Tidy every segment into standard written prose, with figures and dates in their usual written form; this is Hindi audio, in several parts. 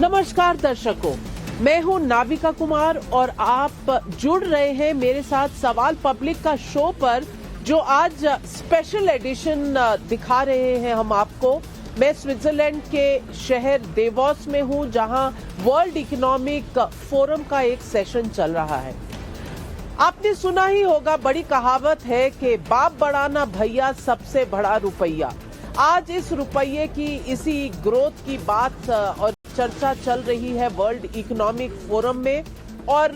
नमस्कार दर्शकों, मैं हूं नाविका कुमार और आप जुड़ रहे हैं मेरे साथ सवाल पब्लिक का शो पर, जो आज स्पेशल एडिशन दिखा रहे हैं हम आपको। मैं स्विट्जरलैंड के शहर देवोस में हूं, जहां वर्ल्ड इकोनॉमिक फोरम का एक सेशन चल रहा है। आपने सुना ही होगा, बड़ी कहावत है कि बाप बड़ा ना भैया, सबसे बड़ा रुपया। आज इस रुपये की, इसी ग्रोथ की बात और चर्चा चल रही है वर्ल्ड इकोनॉमिक फोरम में। और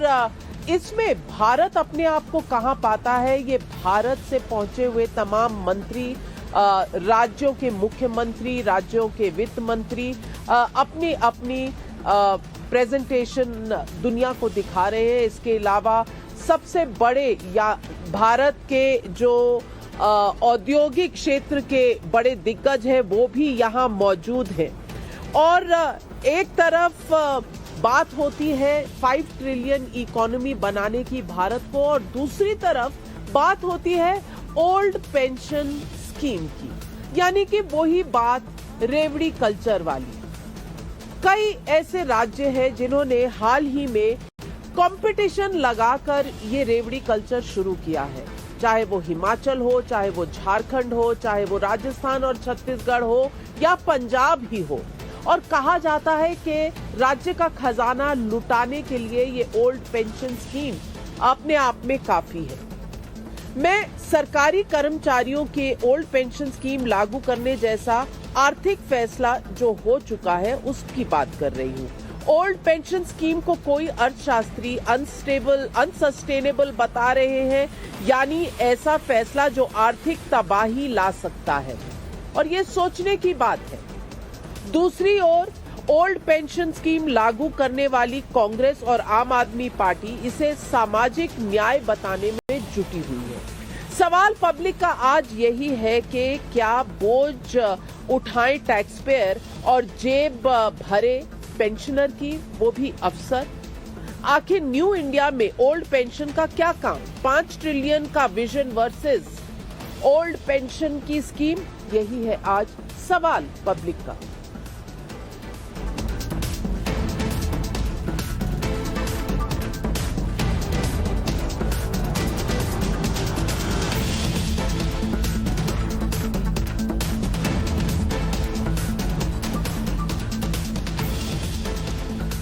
इसमें भारत अपने आप को कहां पाता है, ये भारत से पहुंचे हुए तमाम मंत्री, राज्यों के मुख्यमंत्री, राज्यों के वित्त मंत्री अपनी अपनी प्रेजेंटेशन दुनिया को दिखा रहे हैं। इसके अलावा सबसे बड़े या भारत के जो औद्योगिक क्षेत्र के बड़े दिग्गज हैं वो भी यहाँ मौजूद हैं। और एक तरफ बात होती है 5 ट्रिलियन इकोनॉमी बनाने की भारत को, और दूसरी तरफ बात होती है ओल्ड पेंशन स्कीम की, यानी कि वही बात रेवड़ी कल्चर वाली। कई ऐसे राज्य हैं जिन्होंने हाल ही में कंपटीशन लगाकर ये रेवड़ी कल्चर शुरू किया है, चाहे वो हिमाचल हो, चाहे वो झारखंड हो, चाहे वो राजस्थान और छत्तीसगढ़ हो या पंजाब ही हो। और कहा जाता है कि राज्य का खजाना लुटाने के लिए ये ओल्ड पेंशन स्कीम अपने आप में काफी है। मैं सरकारी कर्मचारियों के ओल्ड पेंशन स्कीम लागू करने जैसा आर्थिक फैसला जो हो चुका है उसकी बात कर रही हूँ। ओल्ड पेंशन स्कीम को कोई अर्थशास्त्री अनसस्टेनेबल बता रहे हैं, यानी ऐसा फैसला जो आर्थिक तबाही ला सकता है, और ये सोचने की बात है। दूसरी ओर ओल्ड पेंशन स्कीम लागू करने वाली कांग्रेस और आम आदमी पार्टी इसे सामाजिक न्याय बताने में जुटी हुई है। सवाल पब्लिक का आज यही है कि क्या बोझ उठाएं टैक्स पेयर और जेब भरे पेंशनर की, वो भी अफसर। आखिर न्यू इंडिया में ओल्ड पेंशन का क्या काम? 5 ट्रिलियन का विजन वर्सेस ओल्ड पेंशन की स्कीम, यही है आज सवाल पब्लिक का।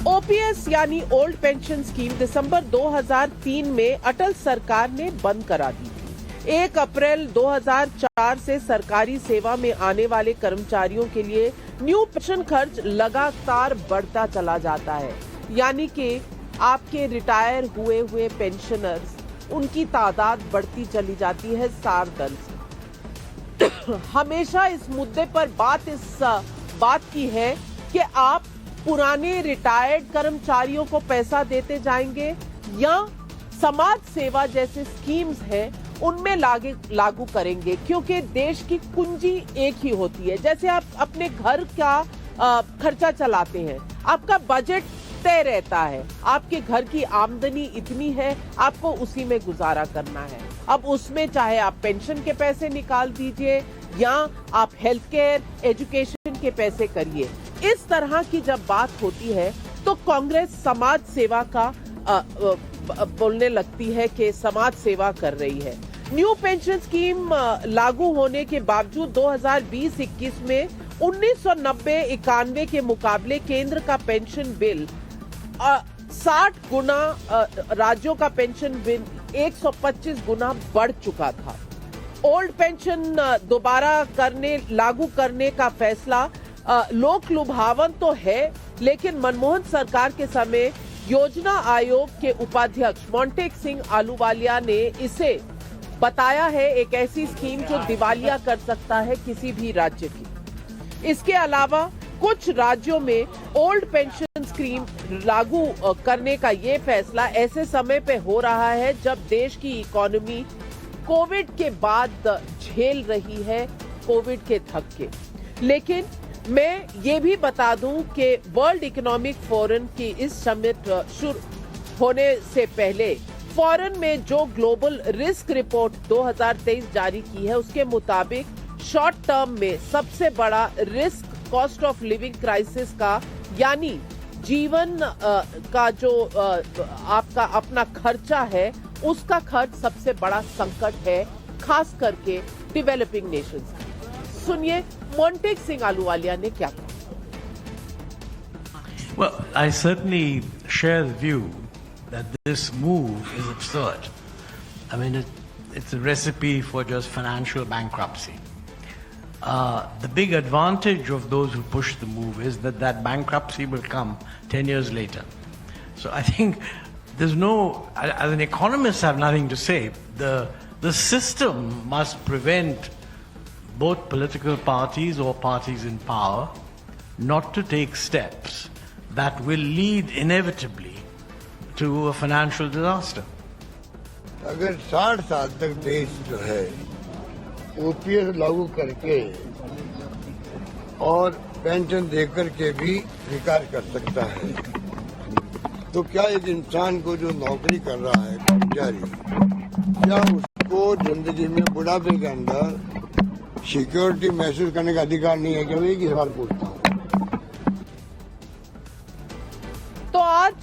ओपीएस यानी ओल्ड पेंशन स्कीम दिसंबर 2003 में अटल सरकार ने बंद करा दी थी। 1 अप्रैल 2004 से सरकारी सेवा में आने वाले कर्मचारियों के लिए न्यू पेंशन खर्च लगातार बढ़ता चला जाता है, यानी कि आपके रिटायर हुए पेंशनर्स, उनकी तादाद बढ़ती चली जाती है सार दर से। हमेशा इस मुद्दे पर इस बात की है कि आप पुराने रिटायर्ड कर्मचारियों को पैसा देते जाएंगे या समाज सेवा जैसे स्कीम्स हैं उनमें लागू करेंगे, क्योंकि देश की कुंजी एक ही होती है। जैसे आप अपने घर का खर्चा चलाते हैं, आपका बजट तय रहता है, आपके घर की आमदनी इतनी है, आपको उसी में गुजारा करना है। अब उसमें चाहे आप पेंशन के पैसे निकाल दीजिए या आप हेल्थ केयर, एजुकेशन के पैसे करिए। इस तरह की जब बात होती है तो कांग्रेस समाज सेवा का बोलने लगती है कि समाज सेवा कर रही है। न्यू पेंशन स्कीम लागू होने के बावजूद 2020-21 में 1990-91 के मुकाबले केंद्र का पेंशन बिल 60 गुना, राज्यों का पेंशन बिल 125 गुना बढ़ चुका था। ओल्ड पेंशन दोबारा लागू करने का फैसला लोक लुभावन तो है, लेकिन मनमोहन सरकार के समय योजना आयोग के उपाध्यक्ष मोंटेक सिंह आलूवालिया ने इसे बताया है एक ऐसी स्कीम जो दिवालिया कर सकता है किसी भी राज्य की। इसके अलावा कुछ राज्यों में ओल्ड पेंशन स्कीम लागू करने का ये फैसला ऐसे समय पे हो रहा है जब देश की इकोनॉमी कोविड के बाद झेल रही है कोविड के धक्के। लेकिन मैं ये भी बता दूं कि वर्ल्ड इकोनॉमिक फोरम की इस समिट शुरू होने से पहले फॉरेन में जो ग्लोबल रिस्क रिपोर्ट 2023 जारी की है, उसके मुताबिक शॉर्ट टर्म में सबसे बड़ा risk cost of living crisis का, यानी जीवन का जो आपका अपना खर्चा है, उसका खर्च सबसे बड़ा संकट है, खास करके डेवलपिंग नेशंस। सुनिए मोंटेक सिंह अहलूवालिया ने क्या कहा। Well, I certainly share the view that this move is absurd. I mean, it's a recipe for just financial bankruptcy. The big advantage of those who push the move is that bankruptcy will come 10 years later. So I think there's no, as an economist, I have nothing to say. The system must prevent both political parties or parties in power not to take steps that will lead inevitably to a financial disaster. अगर 60 साल तक देश जो है ओपीएस लागू करके और पेंशन देकर के भी विकास कर सकता है, तो क्या एक इंसान को जो नौकरी कर रहा है कर्मचारी, क्या उसको जिंदगी में बुढ़ापे के अंदर सिक्योरिटी महसूस करने का अधिकार नहीं है? क्या मैं एक सवाल पूछता हूँ। तो आज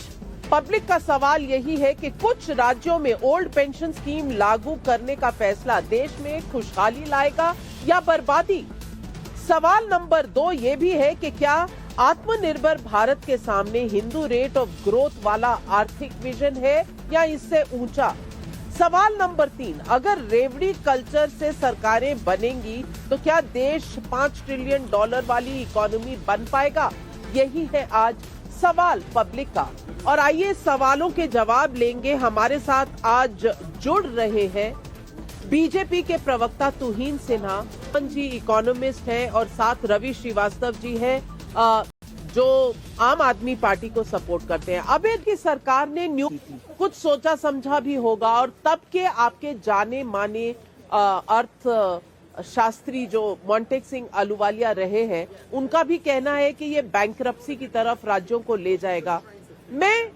पब्लिक का सवाल यही है कि कुछ राज्यों में ओल्ड पेंशन स्कीम लागू करने का फैसला देश में खुशहाली लाएगा या बर्बादी। सवाल नंबर 2 ये भी है कि क्या आत्मनिर्भर भारत के सामने हिंदू रेट ऑफ ग्रोथ वाला आर्थिक विजन है या इससे ऊंचा। सवाल नंबर 3, अगर रेवड़ी कल्चर से सरकारें बनेंगी तो क्या देश $5 ट्रिलियन वाली इकोनॉमी बन पाएगा। यही है आज सवाल पब्लिक का। और आइए सवालों के जवाब लेंगे। हमारे साथ आज जुड़ रहे हैं बीजेपी के प्रवक्ता तुहीन सिन्हा जी, इकोनॉमिस्ट हैं, और साथ रवि श्रीवास्तव जी हैं जो आम आदमी पार्टी को सपोर्ट करते हैं। अब की सरकार ने कुछ सोचा समझा भी होगा, और तब के आपके जाने माने अर्थ शास्त्री जो मोंटेक सिंह अहलूवालिया रहे हैं, उनका भी कहना है कि ये बैंकरप्सी की तरफ राज्यों को ले जाएगा। मैं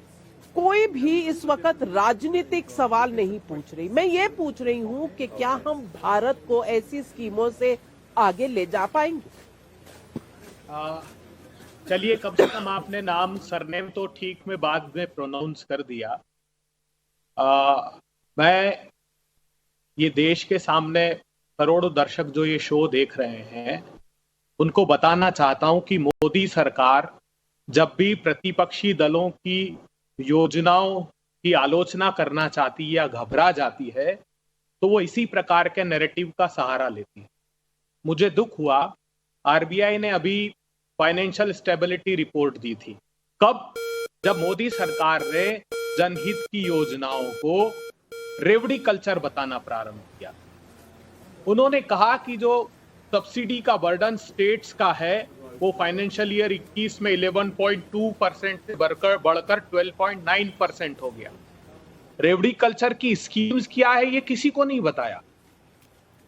कोई भी इस वक्त राजनीतिक सवाल नहीं पूछ रही, मैं ये पूछ रही हूँ कि क्या हम भारत को ऐसी स्कीमों से आगे ले जा पाएंगे। चलिए, कम से कम आपने नाम सरनेम तो ठीक में बाद में प्रोनाउंस कर दिया। मैं ये देश के सामने करोड़ों दर्शक जो ये शो देख रहे हैं उनको बताना चाहता हूं कि मोदी सरकार जब भी प्रतिपक्षी दलों की योजनाओं की आलोचना करना चाहती है या घबरा जाती है तो वो इसी प्रकार के नैरेटिव का सहारा लेती है। मुझे दुख हुआ, आरबीआई ने अभी फाइनेंशियल स्टेबिलिटी रिपोर्ट दी थी। कब? जब मोदी सरकार ने जनहित की योजनाओं को रेवड़ी कल्चर बताना प्रारंभ किया। उन्होंने कहा कि जो सब्सिडी का बर्डन स्टेट्स का है वो फाइनेंशियल ईयर 21 में 11.2% से बढ़कर 12.9% हो गया। रेवड़ी कल्चर की स्कीम्स क्या है ये किसी को नहीं बताया।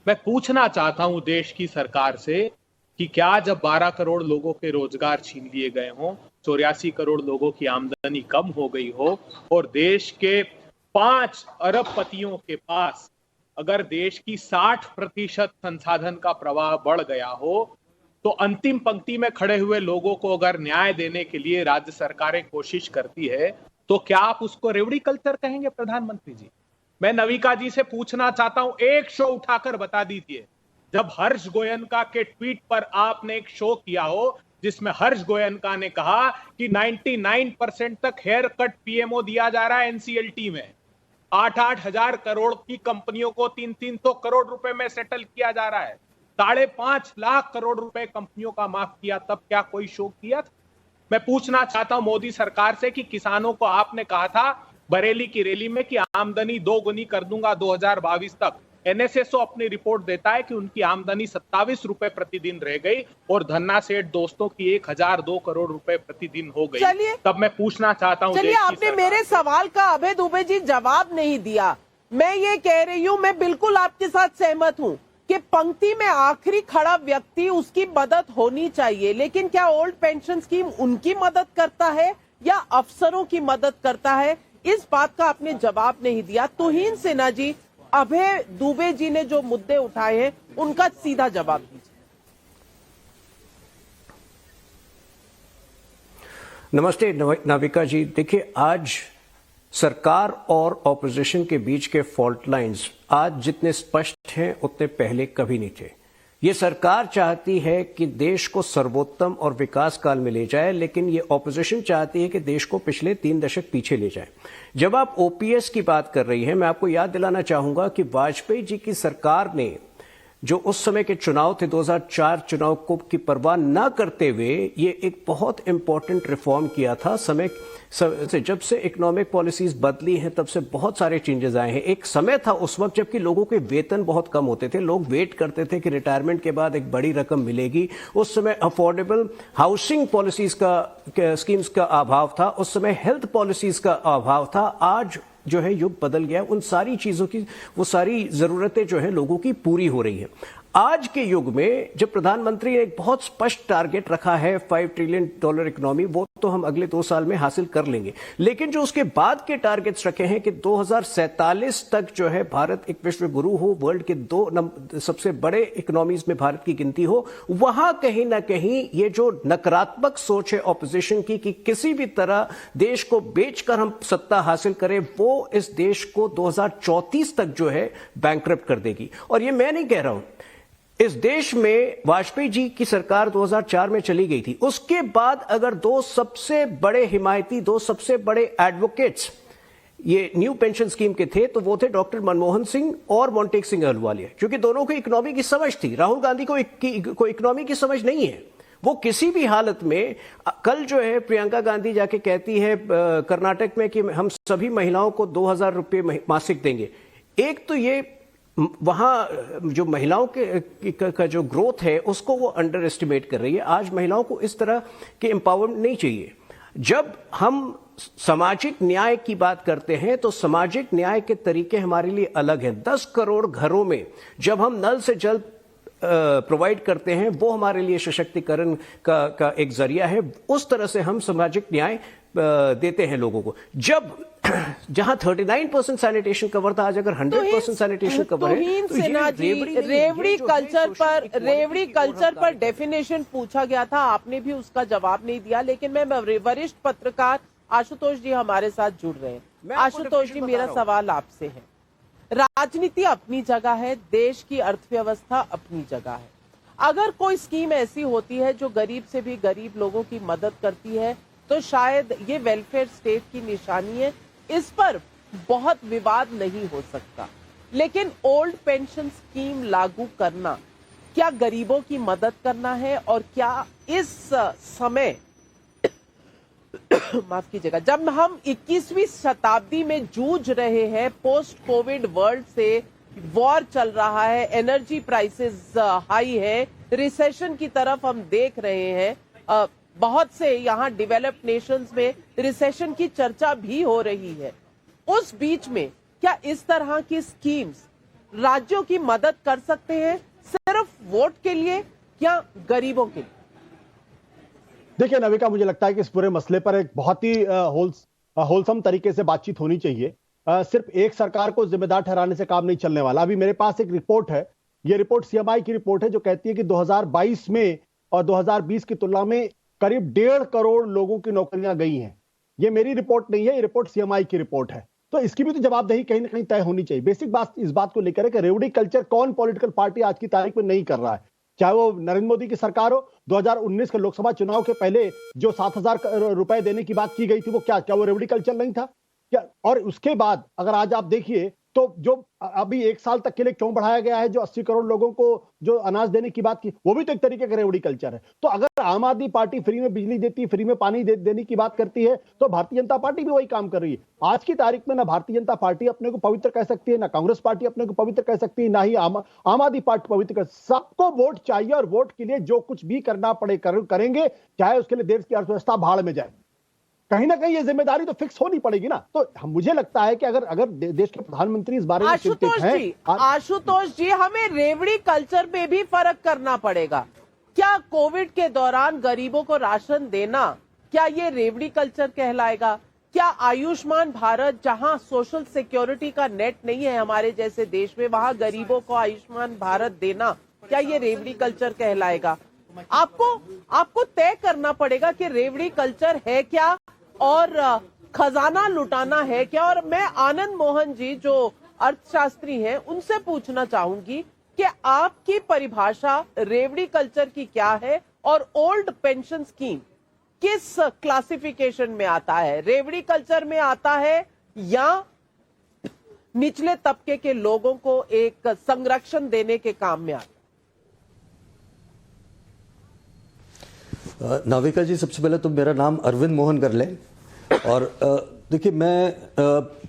मैं पूछना चाहता हूं देश की सरकार से कि क्या जब 12 करोड़ लोगों के रोजगार छीन लिए गए हों, 84 करोड़ लोगों की आमदनी कम हो गई हो और देश के 5 अरबपतियों के पास अगर देश की 60% संसाधन का प्रवाह बढ़ गया हो तो अंतिम पंक्ति में खड़े हुए लोगों को अगर न्याय देने के लिए राज्य सरकारें कोशिश करती है तो क्या आप उसको रेवड़ी कल्चर कहेंगे? प्रधानमंत्री जी, मैं नविका जी से पूछना चाहता हूं, एक शो उठाकर बता दीजिए जब हर्ष गोयनका के ट्वीट पर आपने एक शो किया हो जिसमें हर्ष गोयनका ने कहा कि 99% तक हेयर कट पीएमओ दिया जा रहा है एनसीएलटी में, 8-8 हजार करोड़ की कंपनियों को 300 करोड़ रुपए में सेटल किया जा रहा है, 5.5 लाख करोड़ रुपए कंपनियों का माफ किया, तब क्या कोई शो किया था? मैं पूछना चाहता हूं मोदी सरकार से कि किसानों को आपने कहा था बरेली की रैली में कि आमदनी 2 गुनी कर दूंगा 2022 तक। एनएसएसओ अपनी रिपोर्ट देता है कि उनकी आमदनी 27 रुपए प्रतिदिन रह गई और धन्ना सेठ दोस्तों की 1002 करोड़ रुपए प्रतिदिन हो गई। तब मैं पूछना चाहता हूं, चलिए आपने मेरे सवाल का अभय दुबे जी जवाब नहीं दिया। मैं ये कह रही हूँ, मैं बिल्कुल आपके साथ सहमत हूँ कि पंक्ति में आखिरी खड़ा व्यक्ति उसकी मदद होनी चाहिए, लेकिन क्या ओल्ड पेंशन स्कीम उनकी मदद करता है या अफसरों की मदद करता है, इस बात का आपने जवाब नहीं दिया। तुहीन सिन्हा जी, अभय दुबे जी ने जो मुद्दे उठाए हैं उनका सीधा जवाब दीजिए। नमस्ते नाविका जी। देखिए, आज सरकार और ऑपोजिशन के बीच के फॉल्ट लाइंस आज जितने स्पष्ट हैं उतने पहले कभी नहीं थे। ये सरकार चाहती है कि देश को सर्वोत्तम और विकास काल में ले जाए, लेकिन ये ऑपोजिशन चाहती है कि देश को पिछले 3 दशक पीछे ले जाए। जब आप ओपीएस की बात कर रही हैं, मैं आपको याद दिलाना चाहूंगा कि वाजपेयी जी की सरकार ने जो उस समय के चुनाव थे 2004 चुनाव को की परवाह न करते हुए ये एक बहुत इंपॉर्टेंट रिफॉर्म किया था। जब से इकोनॉमिक पॉलिसीज बदली हैं तब से बहुत सारे चेंजेस आए हैं। एक समय था उस वक्त जबकि लोगों के वेतन बहुत कम होते थे, लोग वेट करते थे कि रिटायरमेंट के बाद एक बड़ी रकम मिलेगी। उस समय अफोर्डेबल हाउसिंग पॉलिसीज का स्कीम्स का अभाव था, उस समय हेल्थ पॉलिसीज का अभाव था। आज जो है युग बदल गया, उन सारी चीजों की वो सारी जरूरतें जो है लोगों की पूरी हो रही है। आज के युग में जब प्रधानमंत्री ने एक बहुत स्पष्ट टारगेट रखा है $5 ट्रिलियन इकोनॉमी, वो तो हम अगले 2 साल में हासिल कर लेंगे, लेकिन जो उसके बाद के टारगेट्स रखे हैं कि 2047 तक जो है भारत एक विश्व गुरु हो, वर्ल्ड के 2 सबसे बड़े इकोनॉमीज में भारत की गिनती हो, वहां कहीं ना कहीं ये जो नकारात्मक सोच है ऑपोजिशन की कि किसी भी तरह देश को बेचकर हम सत्ता हासिल करें, वो इस देश को 2034 तक जो है बैंकरप्ट कर देगी। और ये मैं नहीं कह रहा हूं, इस देश में वाजपेयी जी की सरकार 2004 में चली गई थी। उसके बाद अगर 2 सबसे बड़े हिमायती, 2 सबसे बड़े एडवोकेट्स ये न्यू पेंशन स्कीम के थे, तो वो थे डॉक्टर मनमोहन सिंह और मोंटेक सिंह अहलुवालिया, क्योंकि दोनों को इकोनॉमी की समझ थी। राहुल गांधी को इकोनॉमी की समझ नहीं है। वो किसी भी हालत में, कल जो है प्रियंका गांधी जाके कहती है कर्नाटक में कि हम सभी महिलाओं को 2000 रुपये मासिक देंगे। एक तो ये वहां जो महिलाओं का जो ग्रोथ है उसको वो अंडर एस्टिमेट कर रही है। आज महिलाओं को इस तरह के एम्पावरमेंट नहीं चाहिए। जब हम सामाजिक न्याय की बात करते हैं तो सामाजिक न्याय के तरीके हमारे लिए अलग हैं। 10 करोड़ घरों में जब हम नल से जल प्रोवाइड करते हैं, वो हमारे लिए सशक्तिकरण का एक जरिया है। उस तरह से हम सामाजिक न्याय देते हैं लोगों को। जहां 39% सैनिटेशन कवर था, आज अगर 100% सैनिटेशन कवर है तो रेवड़ी कल्चर पर डेफिनेशन पूछा गया था, आपने भी उसका जवाब नहीं दिया। लेकिन मैं वरिष्ठ पत्रकार आशुतोष जी हमारे साथ जुड़ रहे हैं। आशुतोष जी, मेरा सवाल आपसे है, राजनीति अपनी जगह है, देश की अर्थव्यवस्था अपनी जगह है। अगर कोई स्कीम ऐसी होती है जो गरीब से भी गरीब लोगों की मदद करती है तो शायद ये वेलफेयर स्टेट की निशानी है, इस पर बहुत विवाद नहीं हो सकता। लेकिन ओल्ड पेंशन स्कीम लागू करना क्या गरीबों की मदद करना है? और क्या इस समय माफ कीजिएगा, जब हम 21वीं शताब्दी में जूझ रहे हैं, पोस्ट कोविड वर्ल्ड से वॉर चल रहा है, एनर्जी प्राइसेस हाई है, रिसेशन की तरफ हम देख रहे हैं, बहुत से यहाँ डेवलप्ड नेशंस में रिसेशन की चर्चा भी हो रही है, उस बीच में क्या इस तरह की स्कीम्स राज्यों की मदद कर सकते हैं, सिर्फ वोट के लिए या गरीबों के लिए? देखिए नाविका, मुझे लगता है कि इस पूरे मसले पर एक बहुत ही होलसम तरीके से बातचीत होनी चाहिए। सिर्फ एक सरकार को जिम्मेदार ठहराने से काम नहीं चलने वाला। अभी मेरे पास एक रिपोर्ट है, ये रिपोर्ट सीएमआई की रिपोर्ट है, जो कहती है कि 2022 में और 2020 की तुलना में करीब 1.5 करोड़ लोगों की नौकरियां गई हैं। ये मेरी रिपोर्ट नहीं है, ये रिपोर्ट सीएमआई की रिपोर्ट है। तो इसकी भी तो जवाबदेही कहीं ना कहीं तय होनी चाहिए। बेसिक बात इस बात को लेकर है कि रेवड़ी कल्चर कौन पॉलिटिकल पार्टी आज की तारीख में नहीं कर रहा है, चाहे वो नरेंद्र मोदी की सरकार हो। 2019 के लोकसभा चुनाव के पहले जो 7,000 रुपए देने की बात की गई थी, वो क्या वो रेवड़ी कल्चर नहीं था क्या? और उसके बाद अगर आज आप देखिए तो जो अभी 1 साल तक के लिए क्यों बढ़ाया गया है, जो 80 करोड़ लोगों को जो अनाज देने की बात की, वो भी तो एक तरीके का रेवड़ी कल्चर है। तो अगर आम आदमी पार्टी फ्री में बिजली देती है, फ्री में पानी देने की बात करती है, तो भारतीय जनता पार्टी भी वही काम कर रही है। आज की तारीख में ना भारतीय जनता पार्टी अपने को पवित्र कह सकती है, ना कांग्रेस पार्टी अपने को पवित्र कह सकती है, ना ही आम आदमी पार्टी पवित्र कर। सबको वोट चाहिए और वोट के लिए जो कुछ भी करना पड़े करेंगे, चाहे उसके लिए देश की अर्थव्यवस्था भाड़ में जाए। कहीं ना कहीं ये जिम्मेदारी तो फिक्स होनी पड़ेगी ना। तो मुझे लगता है कि अगर देश के प्रधानमंत्री इस बारे में चिंतित हैं। आशुतोष जी, हमें रेवड़ी कल्चर में भी फर्क करना पड़ेगा। क्या कोविड के दौरान गरीबों को राशन देना, क्या ये रेवड़ी कल्चर कहलाएगा? क्या आयुष्मान भारत, जहां सोशल सिक्योरिटी का नेट नहीं है हमारे जैसे देश में, वहां गरीबों को आयुष्मान भारत देना, क्या ये रेवड़ी कल्चर कहलाएगा? आपको तय करना पड़ेगा कि रेवड़ी कल्चर है क्या और खजाना लुटाना है क्या। और मैं आनंद मोहन जी जो अर्थशास्त्री हैं उनसे पूछना चाहूंगी कि आपकी परिभाषा रेवड़ी कल्चर की क्या है और ओल्ड पेंशन स्कीम किस क्लासिफिकेशन में आता है, रेवड़ी कल्चर में आता है या निचले तबके के लोगों को एक संरक्षण देने के काम में आता है? नाविका जी, सबसे पहले तो मेरा नाम अरविंद मोहन कर लें और देखिए मैं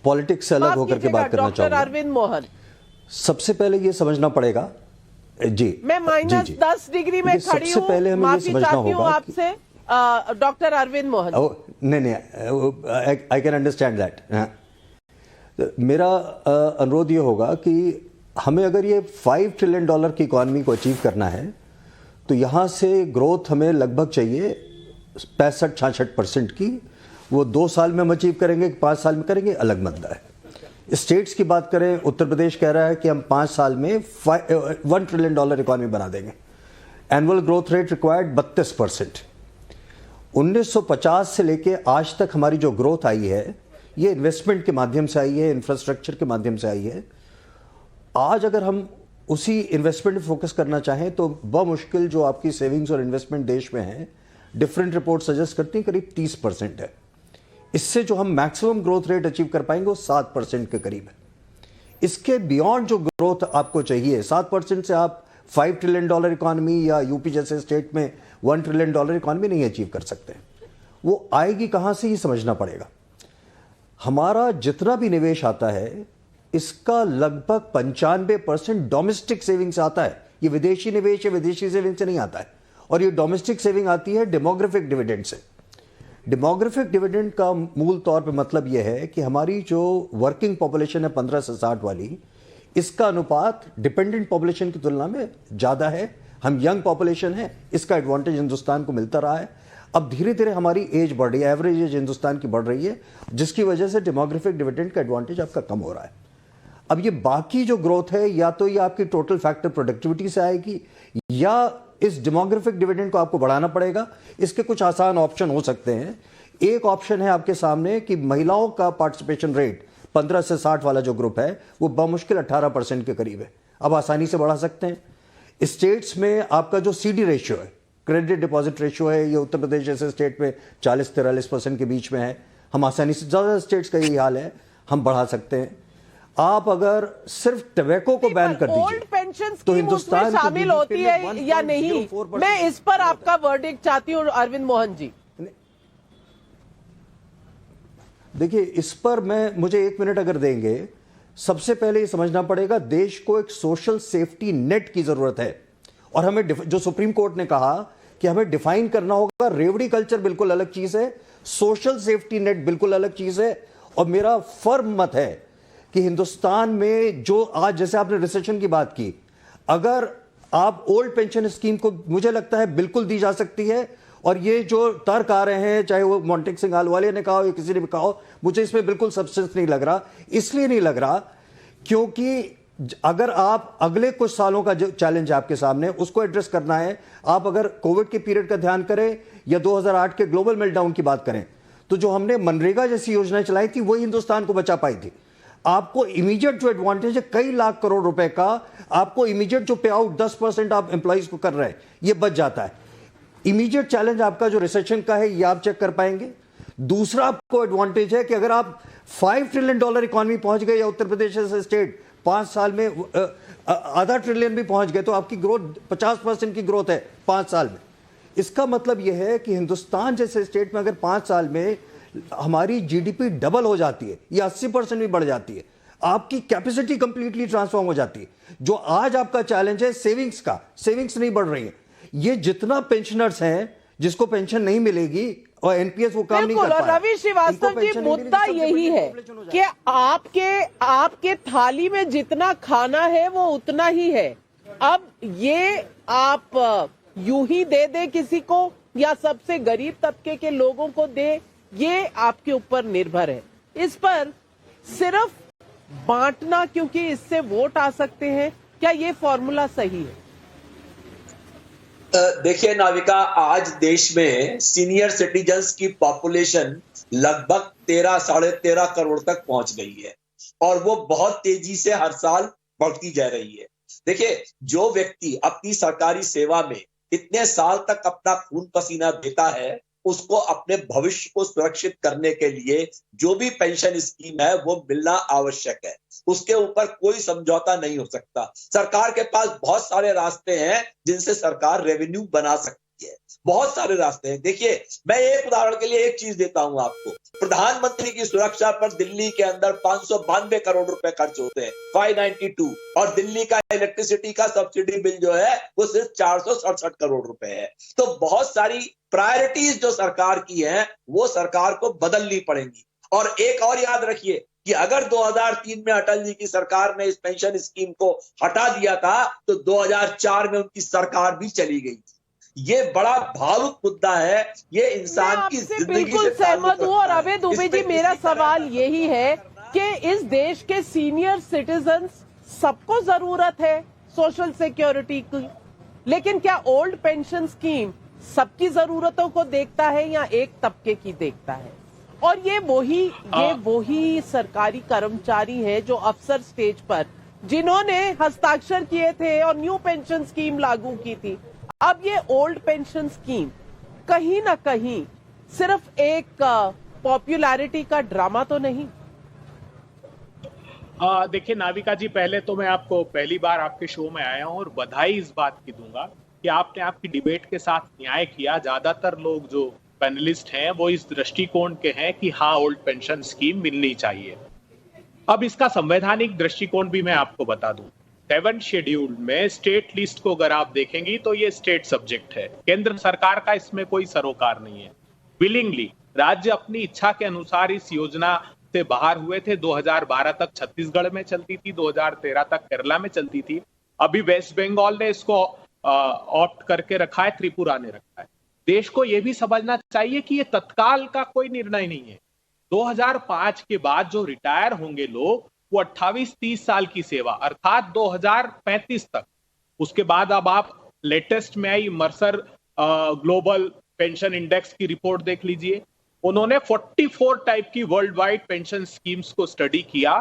पॉलिटिक्स से अलग होकर के बात करना चाहूंगा। डॉक्टर अरविंद मोहन, सबसे पहले ये समझना पड़ेगा जी, मैं -10 डिग्री में खड़ी हूँ, पहले हमें ये समझना होगा आपसे डॉक्टर अरविंद मोहन। नहीं, आई कैन अंडरस्टैंड दैट। मेरा अनुरोध ये होगा कि हमें अगर ये $5 ट्रिलियन की इकॉनमी को अचीव करना है तो यहां से ग्रोथ हमें लगभग चाहिए 65-66% की। वो 2 साल में हम अचीव करेंगे कि 5 साल में करेंगे, अलग मुद्दा है। स्टेट्स की बात करें, उत्तर प्रदेश कह रहा है कि हम 5 साल में $1 ट्रिलियन इकॉनमी बना देंगे। Annual growth rate required 32%। 1950 से लेके आज तक हमारी जो ग्रोथ आई है ये इन्वेस्टमेंट के माध्यम से आई है, इंफ्रास्ट्रक्चर के माध्यम से आई है। आज अगर हम उसी इन्वेस्टमेंट पे फोकस करना चाहें तो बमुश्किल जो आपकी सेविंग्स और इन्वेस्टमेंट देश में है, डिफरेंट रिपोर्ट सजेस्ट करती हैं करीब 30% है। इससे जो हम मैक्सिमम ग्रोथ रेट अचीव कर पाएंगे वो 7% के करीब है। इसके बियॉन्ड जो ग्रोथ आपको चाहिए, 7% से आप $5 ट्रिलियन इकॉनमी या यूपी जैसे स्टेट में $1 ट्रिलियन इकॉनमी नहीं अचीव कर सकते। वो आएगी कहां से ही समझना पड़ेगा। हमारा जितना भी निवेश आता है इसका लगभग 95% डोमेस्टिक सेविंग से आता है। ये विदेशी निवेश है, विदेशी सेविंग से नहीं आता है। और ये डोमेस्टिक सेविंग आती है डेमोग्राफिक डिविडेंड से। डेमोग्राफिक डिविडेंड का मूल तौर पे मतलब यह है कि हमारी जो वर्किंग पॉपुलेशन है 15 से 60 वाली, इसका अनुपात डिपेंडेंट पॉपुलेशन की तुलना में ज्यादा है। हम यंग पॉपुलेशन है, इसका एडवांटेज हिंदुस्तान को मिलता रहा है। अब धीरे धीरे हमारी एज बढ़ रही है, एवरेज एज हिंदुस्तान की बढ़ रही है, जिसकी वजह से डेमोग्राफिक डिविडेंड का एडवांटेज आपका कम हो रहा है। अब ये बाकी जो ग्रोथ है या तो ये आपकी टोटल फैक्टर प्रोडक्टिविटी से आएगी या इस डेमोग्राफिक डिविडेंड को आपको बढ़ाना पड़ेगा। इसके कुछ आसान ऑप्शन हो सकते हैं। एक ऑप्शन है आपके सामने कि महिलाओं का पार्टिसिपेशन रेट 15 से 60 वाला जो ग्रुप है वो बमुश्किल 18% के करीब है। अब आसानी से बढ़ा सकते हैं। स्टेट्स में आपका जो सीडी रेशियो है, क्रेडिट डिपॉजिट रेशियो है, ये उत्तर प्रदेश जैसे स्टेट में 40-43% के बीच में है। हम आसानी से, ज़्यादा स्टेट्स का यही हाल है, हम बढ़ा सकते हैं। आप अगर सिर्फ टबैको को बैन कर दीजिए तो हिंदुस्तान शामिल होती है या नहीं, मैं इस पर आपका वर्डिक्ट चाहती हूँ अरविंद मोहन जी। देखिए, इस पर मुझे 1 मिनट अगर देंगे, सबसे पहले ये समझना पड़ेगा देश को एक सोशल सेफ्टी नेट की जरूरत है। और हमें जो सुप्रीम कोर्ट ने कहा कि हमें डिफाइन करना होगा, रेवड़ी कल्चर बिल्कुल अलग चीज है, सोशल सेफ्टी नेट बिल्कुल अलग चीज है। और मेरा फर्म मत है कि हिंदुस्तान में जो आज, जैसे आपने रिसेशन की बात की, अगर आप ओल्ड पेंशन स्कीम को, मुझे लगता है बिल्कुल दी जा सकती है। और ये जो तर्क आ रहे हैं, चाहे वो मोंटेक सिंह आलवालिया ने कहा हो या किसी ने भी कहा हो, मुझे इसमें बिल्कुल सब्सटेंस नहीं लग रहा। इसलिए नहीं लग रहा क्योंकि अगर आप अगले कुछ सालों का जो चैलेंज है आपके सामने, उसको एड्रेस करना है। आप अगर कोविड के पीरियड का ध्यान करें या 2008 के ग्लोबल मेल्टडाउन की बात करें, तो जो हमने मनरेगा जैसी योजनाएं चलाई थी वही हिंदुस्तान को बचा पाई थी। आपको इमीडिएट जो एडवांटेज है कई लाख करोड़ रुपए का, आपको इमीडिएट जो पे आउट 10% आप एम्प्लॉइज को कर रहे हैं, ये बच जाता है। इमीडिएट चैलेंज आपका जो रिसेशन का है, ये आप चेक कर पाएंगे। दूसरा आपको एडवांटेज है कि अगर आप $5 ट्रिलियन इकॉनमी पहुंच गए या उत्तर प्रदेश जैसे स्टेट 5 साल में आधा ट्रिलियन भी पहुंच गए, तो आपकी ग्रोथ 50% की ग्रोथ है 5 साल में। इसका मतलब यह है कि हिंदुस्तान जैसे स्टेट में अगर 5 साल में हमारी जीडीपी डबल हो जाती है या 80% भी बढ़ जाती है, आपकी कैपेसिटी कंप्लीटली ट्रांसफॉर्म हो जाती है। जो आज आपका चैलेंज है सेविंग्स का, सेविंग्स नहीं बढ़ रही है। ये जितना पेंशनर्स हैं जिसको पेंशन नहीं मिलेगी और एनपीएस वो काम नहीं कर पा रहा। रवि श्रीवास्तव जी, मुद्दा यही है कि आपके थाली में जितना खाना है वो उतना ही है। अब ये आप यूं ही दे किसी को या सबसे गरीब तबके के लोगों को दे, ये आपके ऊपर निर्भर है। इस पर सिर्फ बांटना क्योंकि इससे वोट आ सकते हैं, क्या ये फॉर्मूला सही है? देखिए नाविका, आज देश में सीनियर सिटीजन्स की पॉपुलेशन लगभग 13-13.5 करोड़ तक पहुंच गई है और वो बहुत तेजी से हर साल बढ़ती जा रही है। देखिए, जो व्यक्ति अपनी सरकारी सेवा में इतने साल तक अपना खून पसीना देता है, उसको अपने भविष्य को सुरक्षित करने के लिए जो भी पेंशन स्कीम है वो मिलना आवश्यक है। उसके ऊपर कोई समझौता नहीं हो सकता। सरकार के पास बहुत सारे रास्ते हैं जिनसे सरकार रेवेन्यू बना सकती है, बहुत सारे रास्ते हैं। देखिए, मैं एक उदाहरण के लिए एक चीज देता हूं आपको। प्रधानमंत्री की सुरक्षा पर दिल्ली के अंदर 592 करोड़ रुपए खर्च होते हैं, 592, और दिल्ली का इलेक्ट्रिसिटी का सब्सिडी बिल जो है वो सिर्फ 467 करोड़ रुपए है। तो बहुत सारी प्रायोरिटीज जो सरकार की हैं वो सरकार को बदलनी पड़ेंगी। और एक और याद रखिए कि अगर 2003 में अटल जी की सरकार ने इस पेंशन स्कीम को हटा दिया था तो 2004 में उनकी सरकार भी चली गई थी। ये बड़ा भावुक मुद्दा है, ये इंसान की जिंदगी बिल्कुल से सहमत हूं। और अवैध इस दुबे पे जी, मेरा किसी तरह सवाल यही है कि इस देश के सीनियर सिटीजन्स सबको जरूरत है सोशल सिक्योरिटी की, लेकिन क्या ओल्ड पेंशन स्कीम सबकी जरूरतों को देखता है या एक तबके की देखता है? और ये वही सरकारी कर्मचारी हैं जो अफसर स्टेज पर जिन्होंने हस्ताक्षर किए थे और न्यू पेंशन स्कीम लागू की थी। अब ये ओल्ड पेंशन स्कीम कहीं ना कहीं सिर्फ एक पॉपुलैरिटी का ड्रामा तो नहीं? देखिए नाविका जी, पहले तो मैं आपको पहली बार आपके शो में आया हूं और बधाई इस बात की दूंगा कि आपने आपकी डिबेट के साथ न्याय किया। ज्यादातर लोग जो पैनलिस्ट हैं वो इस दृष्टिकोण के हैं कि हाँ, ओल्ड पेंशन स्कीम मिलनी चाहिए। अब इसका संवैधानिक दृष्टिकोण भी मैं आपको बता दूं। 7th शेड्यूल में स्टेट लिस्ट को अगर आप देखेंगी तो ये स्टेट सब्जेक्ट है, केंद्र सरकार का इसमें कोई सरोकार नहीं है। विलिंगली राज्य अपनी इच्छा के अनुसार इस योजना से बाहर हुए थे। 2012 तक छत्तीसगढ़ में चलती थी, 2013 तक केरला में चलती थी। अभी वेस्ट बंगाल ने इसको ऑप्ट करके रखा है, त्रिपुरा ने रखा है। देश को यह भी समझना चाहिए कि ये तत्काल का कोई निर्णय नहीं है। 2005 के बाद जो रिटायर होंगे लोग वो 28-30 साल की सेवा अर्थात 2035 तक, उसके बाद अब आप लेटेस्ट में आई मर्सर ग्लोबल पेंशन इंडेक्स की रिपोर्ट देख लीजिए। उन्होंने 44 टाइप की वर्ल्ड वाइड पेंशन स्कीम्स को स्टडी किया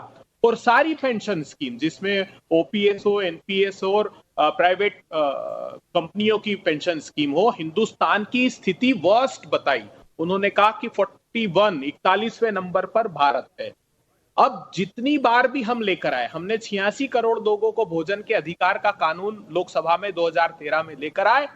और सारी पेंशन स्कीम जिसमें ओपीएस हो, एनपीएस हो और प्राइवेट कंपनियों की पेंशन स्कीम हो, हिंदुस्तान की स्थिति वर्स्ट बताई। उन्होंने कहा कि 41वें नंबर पर भारत है। अब जितनी बार भी हम लेकर आए, हमने 86 करोड़ लोगों को भोजन के अधिकार का कानून लोकसभा में 2013 में लेकर आए,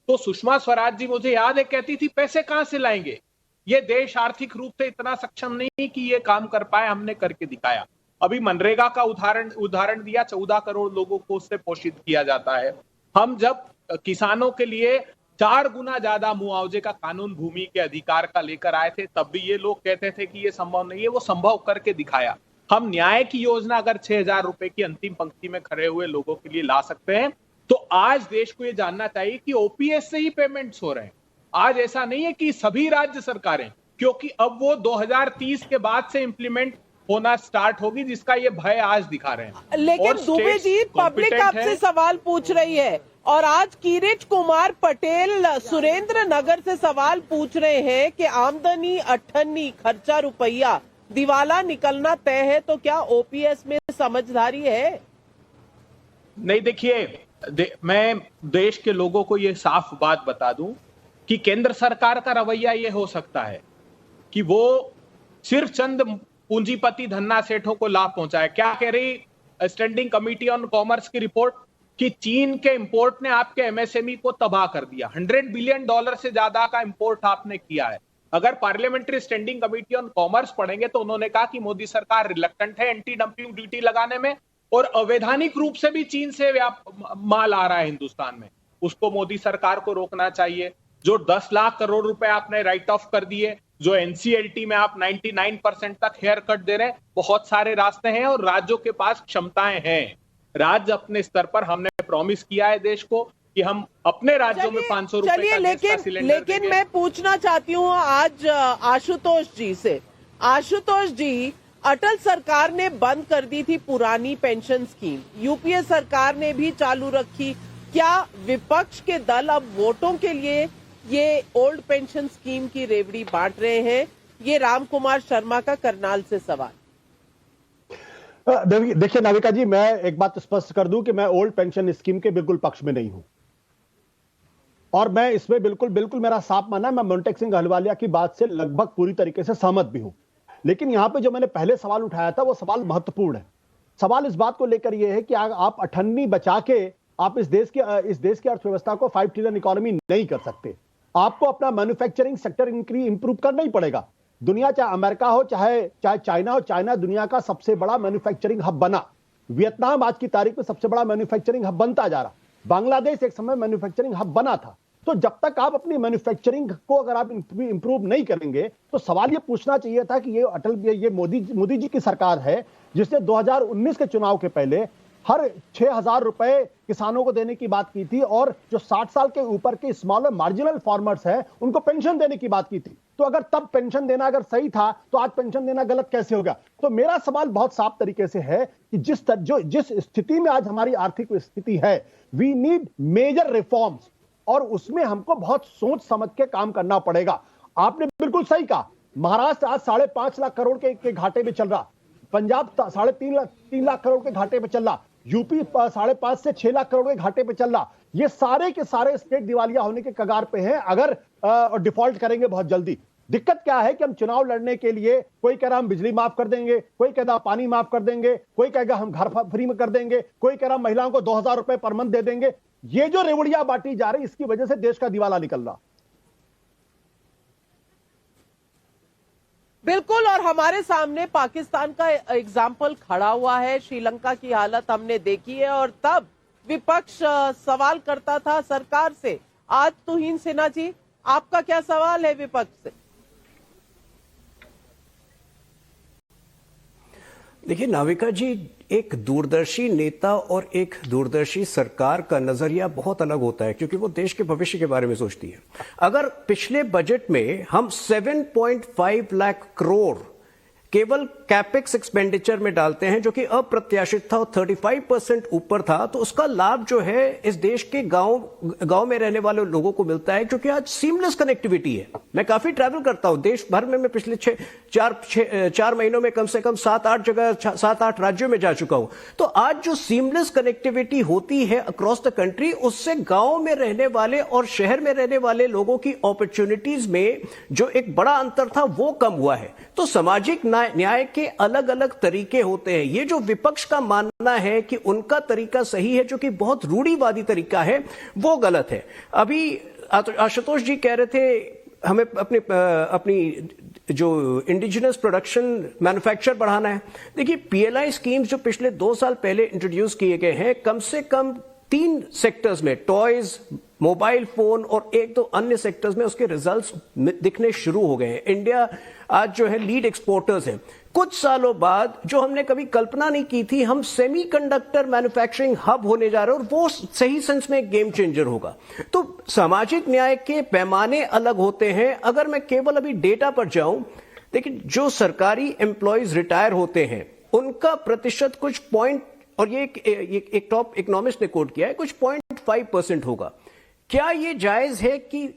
तो सुषमा स्वराज जी मुझे याद है कहती थी पैसे कहां से लाएंगे, ये देश आर्थिक रूप से इतना सक्षम नहीं कि ये काम कर पाए, हमने करके दिखाया। अभी मनरेगा का उदाहरण दिया, 14 करोड़ लोगों को उससे पोषित किया जाता है। हम जब किसानों के लिए 4 गुना ज्यादा मुआवजे का कानून भूमि के अधिकार का लेकर आए थे, तब भी ये लोग कहते थे कि ये संभव नहीं है, वो संभव करके दिखाया। हम न्याय की योजना अगर 6,000 रुपए की अंतिम पंक्ति में खड़े हुए लोगों के लिए ला सकते हैं, तो आज देश को ये जानना चाहिए कि ओपीएस से ही पेमेंट्स हो रहे हैं। आज ऐसा नहीं है कि सभी राज्य सरकारें, क्योंकि अब वो 2030 के बाद से इंप्लीमेंट होना स्टार्ट होगी, जिसका ये भय आज दिखा रहे हैं। लेकिन दुबे जी, पब्लिक आपसे सवाल पूछ रही है और आज किरीट कुमार पटेल सुरेंद्र नगर से सवाल पूछ रहे हैं कि आमदनी अठन्नी, खर्चा रुपया, दिवाला निकलना तय है, तो क्या ओपीएस में समझदारी है? नहीं, देखिए मैं देश के लोगों को ये साफ बात बता दूं कि केंद्र सरकार का रवैया ये हो सकता है कि वो सिर्फ चंद पूंजीपति धन्ना सेठों को लाभ पहुंचाए। क्या कह रही स्टैंडिंग कमेटी ऑन कॉमर्स की रिपोर्ट कि चीन के इंपोर्ट ने आपके एमएसएमई को तबाह कर दिया। $100 बिलियन से ज्यादा का इंपोर्ट आपने किया है। अगर parliamentary standing committee on commerce पढ़ेंगे तो उन्होंने कहा कि मोदी सरकार रिलक्टेंट है एंटी डंपिंग ड्यूटी लगाने में और अवैधानिक रूप से भी चीन से माल आ रहा है हिंदुस्तान में, उसको मोदी सरकार को रोकना चाहिए। जो 10 लाख करोड़ रुपए आपने राइट ऑफ कर दिए, जो एनसीएलटी में आप 99% तक हेयर कट दे रहे हैं, बहुत सारे रास्ते हैं और राज्यों के पास क्षमताएं हैं। राज्य अपने स्तर पर, हमने प्रॉमिस किया है देश को कि हम अपने राज्यों में 500 रुपए का गैस का सिलेंडर देंगे। लेकिन मैं पूछना चाहती हूँ आज आशुतोष जी से। आशुतोष जी, अटल सरकार ने बंद कर दी थी पुरानी पेंशन स्कीम, यूपीए सरकार ने भी चालू रखी, क्या विपक्ष के दल अब वोटों के लिए ये ओल्ड पेंशन स्कीम की रेवड़ी बांट रहे हैं? ये राम कुमार शर्मा का करनाल से सवाल। देखिए नाविका जी, मैं एक बात स्पष्ट कर दूं कि मैं ओल्ड पेंशन स्कीम के बिल्कुल पक्ष में नहीं हूं और मैं इसमें बिल्कुल मेरा साफ मानना है। मैं मोन्टेक सिंह अहलुवालिया की बात से लगभग पूरी तरीके से सहमत भी हूं, लेकिन यहां पे जो मैंने पहले सवाल उठाया था वो सवाल महत्वपूर्ण है। सवाल इस बात को लेकर यह है कि आप अठन्नी बचा के आप इस देश की अर्थव्यवस्था को 5 ट्रिलियन इकोनॉमी नहीं कर सकते। आपको अपना मैन्युफैक्चरिंग सेक्टर इंप्रूव करना ही पड़ेगा। दुनिया चाहे अमेरिका हो चाहे चाइना हो, चाइना दुनिया का सबसे बड़ा मैन्युफैक्चरिंग हब बना। वियतनाम आज की तारीख में सबसे बड़ा मैन्युफैक्चरिंग हब बनता जा रहा। बांग्लादेश एक समय मैन्युफैक्चरिंग हब बना था। तो जब तक आप अपनी मैन्युफैक्चरिंग को अगर आप इंप्रूव नहीं करेंगे तो सवाल ये पूछना चाहिए था कि ये मोदी जी की सरकार है जिसने 2019 के चुनाव के पहले हर 6,000 रुपए किसानों को देने की बात की थी और जो 60 साल के ऊपर के स्मॉल और मार्जिनल फार्मर्स हैं उनको पेंशन देने की बात की थी। तो अगर तब पेंशन देना अगर सही था तो आज पेंशन देना गलत कैसे हो गया? तो मेरा सवाल बहुत साफ तरीके से है कि जिस स्थिति में आज हमारी आर्थिक स्थिति है, वी नीड मेजर रिफॉर्म्स और उसमें हमको बहुत सोच समझ के काम करना पड़ेगा। आपने बिल्कुल सही कहा, महाराष्ट्र आज 5.5 लाख करोड़ के घाटे में चल रहा, पंजाब 3.5 लाख करोड़ के घाटे पे चल रहा, यूपी 5.5 से 6 लाख करोड़ के घाटे पे चल रहा। ये सारे के सारे स्टेट दिवालिया होने के कगार पे हैं अगर डिफॉल्ट करेंगे बहुत जल्दी। दिक्कत क्या है कि हम चुनाव लड़ने के लिए कोई कह रहा हम बिजली माफ कर देंगे, कोई कह रहा पानी माफ कर देंगे, कोई कहेगा हम घर फ्री में कर देंगे, कोई कह रहा महिलाओं को 2,000 रुपए पर मंथ दे देंगे। ये जो रेवड़ियां बांटी जा रही इसकी वजह से देश का दिवाला निकल रहा। बिल्कुल, और हमारे सामने पाकिस्तान का एग्जाम्पल खड़ा हुआ है। श्रीलंका की हालत हमने देखी है और तब विपक्ष सवाल करता था सरकार से। आज तुहीन सिन्हा जी, आपका क्या सवाल है विपक्ष से? देखिए नाविका जी, एक दूरदर्शी नेता और एक दूरदर्शी सरकार का नजरिया बहुत अलग होता है क्योंकि वो देश के भविष्य के बारे में सोचती है। अगर पिछले बजट में हम 7.5 लाख करोड़ केवल कैपेक्स एक्सपेंडिचर में डालते हैं जो कि अप्रत्याशित था और 35% ऊपर था, तो उसका लाभ जो है इस देश के गांव में रहने वाले लोगों को मिलता है क्योंकि आज सीमलेस कनेक्टिविटी है। मैं काफी ट्रैवल करता हूं देश भर में। मैं पिछले 4 महीनों में कम से कम 7-8 राज्यों में जा चुका हूं। तो आज जो सीमलेस कनेक्टिविटी होती है अक्रॉस द कंट्री, उससे गांव में रहने वाले और शहर में रहने वाले लोगों की अपॉर्चुनिटीज में जो एक बड़ा अंतर था वो कम हुआ है। तो सामाजिक न्याय के अलग अलग तरीके होते हैं। ये जो विपक्ष का मानना है कि उनका तरीका सही है जो कि बहुत रूढ़िवादी तरीका है, वो गलत है। अभी आशुतोष जी कह रहे थे हमें अपनी जो इंडिजिनस प्रोडक्शन मैन्युफैक्चर बढ़ाना है। देखिए पीएलआई स्कीम्स जो पिछले 2 साल पहले इंट्रोड्यूस किए गए हैं, कम से कम 3 सेक्टर्स में, टॉयज, मोबाइल फोन और 1-2 अन्य सेक्टर्स में उसके रिजल्ट्स दिखने शुरू हो गए हैं। इंडिया आज जो है लीड एक्सपोर्टर्स है। कुछ सालों बाद जो हमने कभी कल्पना नहीं की थी, हम सेमीकंडक्टर मैन्युफैक्चरिंग हब होने जा रहे हैं और वो सही सेंस में गेम चेंजर होगा। तो सामाजिक न्याय के पैमाने अलग होते हैं। अगर मैं केवल अभी डेटा पर जाऊं, देखिए जो सरकारी एम्प्लॉयज रिटायर होते हैं उनका प्रतिशत कुछ पॉइंट, और ये एक टॉप इकोनॉमिस्ट ने कोट किया है, कुछ 0.5% होगा। क्या ये जायज है कि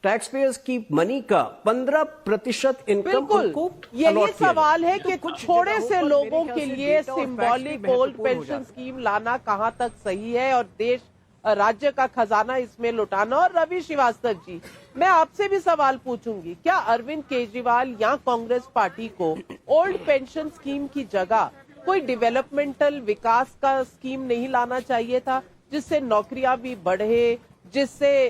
टैक्सपेयर्स की मनी का 15% इनकम को? यही सवाल है कि थोड़े से लोगों के लिए सिंबॉलिक ओल्ड पेंशन स्कीम लाना कहां तक सही है और देश राज्य का खजाना इसमें लुटाना। और रवि श्रीवास्तव जी, मैं आपसे भी सवाल पूछूंगी, क्या अरविंद केजरीवाल या कांग्रेस पार्टी को ओल्ड पेंशन स्कीम की जगह कोई डेवलपमेंटल विकास का स्कीम नहीं लाना चाहिए था, जिससे नौकरियां भी बढ़े, जिससे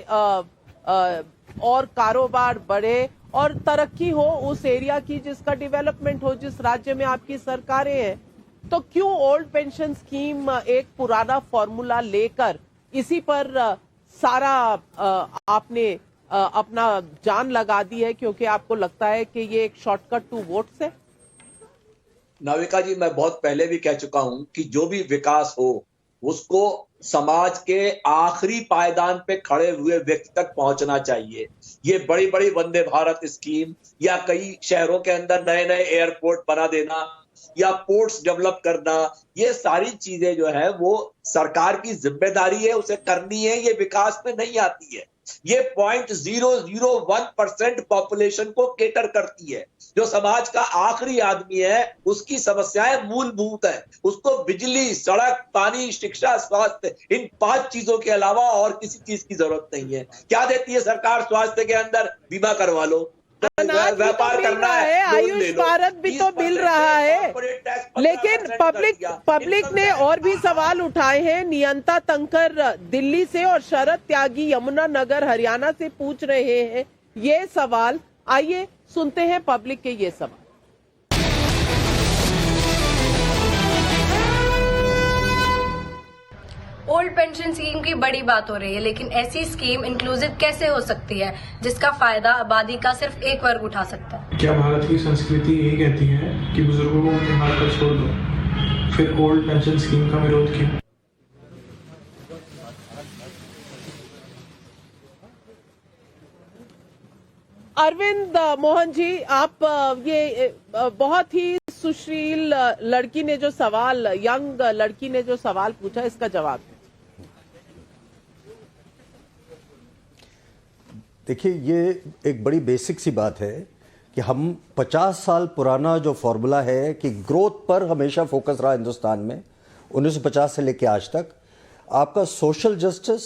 और कारोबार बढ़े और तरक्की हो उस एरिया की जिसका डेवलपमेंट हो, जिस राज्य में आपकी सरकारें हैं? तो क्यों ओल्ड पेंशन स्कीम एक पुराना फॉर्मूला लेकर इसी पर सारा आपने अपना जान लगा दी है क्योंकि आपको लगता है कि ये एक शॉर्टकट टू वोट्स है? नाविका जी, मैं बहुत पहले भी कह चुका हूं कि जो भी विकास हो उसको समाज के आखिरी पायदान पे खड़े हुए व्यक्ति तक पहुंचना चाहिए। ये बड़ी बड़ी वंदे भारत स्कीम या कई शहरों के अंदर नए नए एयरपोर्ट बना देना या पोर्ट्स डेवलप करना, ये सारी चीजें जो है वो सरकार की जिम्मेदारी है, उसे करनी है, ये विकास में नहीं आती है। ये 0.001% पॉपुलेशन को केटर करती है। जो समाज का आखिरी आदमी है उसकी समस्याएं मूलभूत है, उसको बिजली, सड़क, पानी, शिक्षा, स्वास्थ्य, इन 5 चीजों के अलावा और किसी चीज की जरूरत नहीं है। क्या देती है सरकार? स्वास्थ्य के अंदर बीमा करवा लो, व्यापार करना है, आयुष भारत भी तो मिल रहा है, लेकिन पब्लिक ने और भी सवाल उठाए हैं। नियंता तंकर दिल्ली से और शरद त्यागी यमुनानगर हरियाणा से पूछ रहे हैं ये सवाल। आइए सुनते हैं पब्लिक के ये सवाल। ओल्ड पेंशन स्कीम की बड़ी बात हो रही है, लेकिन ऐसी स्कीम इंक्लूसिव कैसे हो सकती है जिसका फायदा आबादी का सिर्फ एक वर्ग उठा सकता है? क्या भारत की संस्कृति यही कहती है कि बुजुर्गों को उनके हाल पर छोड़ दो, फिर ओल्ड पेंशन स्कीम का विरोध क्यों? अरविंद मोहन जी, आप ये बहुत ही सुशील लड़की ने जो सवाल, यंग लड़की ने जो सवाल पूछा, इसका जवाब दें। देखिए, ये एक बड़ी बेसिक सी बात है कि हम 50 साल पुराना जो फॉर्मूला है कि ग्रोथ पर हमेशा फोकस रहा हिंदुस्तान में 1950 से लेकर आज तक, आपका सोशल जस्टिस